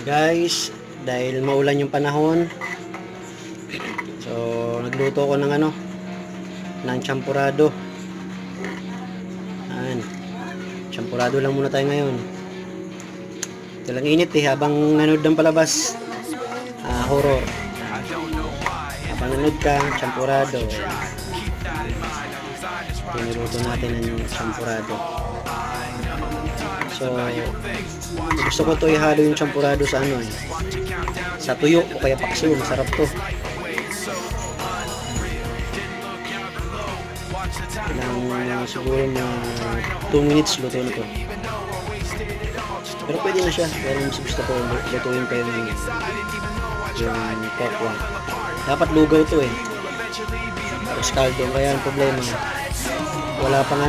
Guys, dahil maulan yung panahon, so nagluto ko ng champurado. Ayan, champurado lang muna tayo ngayon. Ito lang init habang nanood ng palabas, horror. Habang nanood ka, champurado. Piniluto natin ang champurado. So gusto ko to ihalo yung champurado sa sa tuyo o kaya paksiw. Masarap to. Kailangan siguro mga 2 minutes luto na to. Pero pwede na siya. Pero mas gusto ko lutuin pa yung kokwa. Dapat lugaw to tapos kaldo. Kaya ang problema, wala pang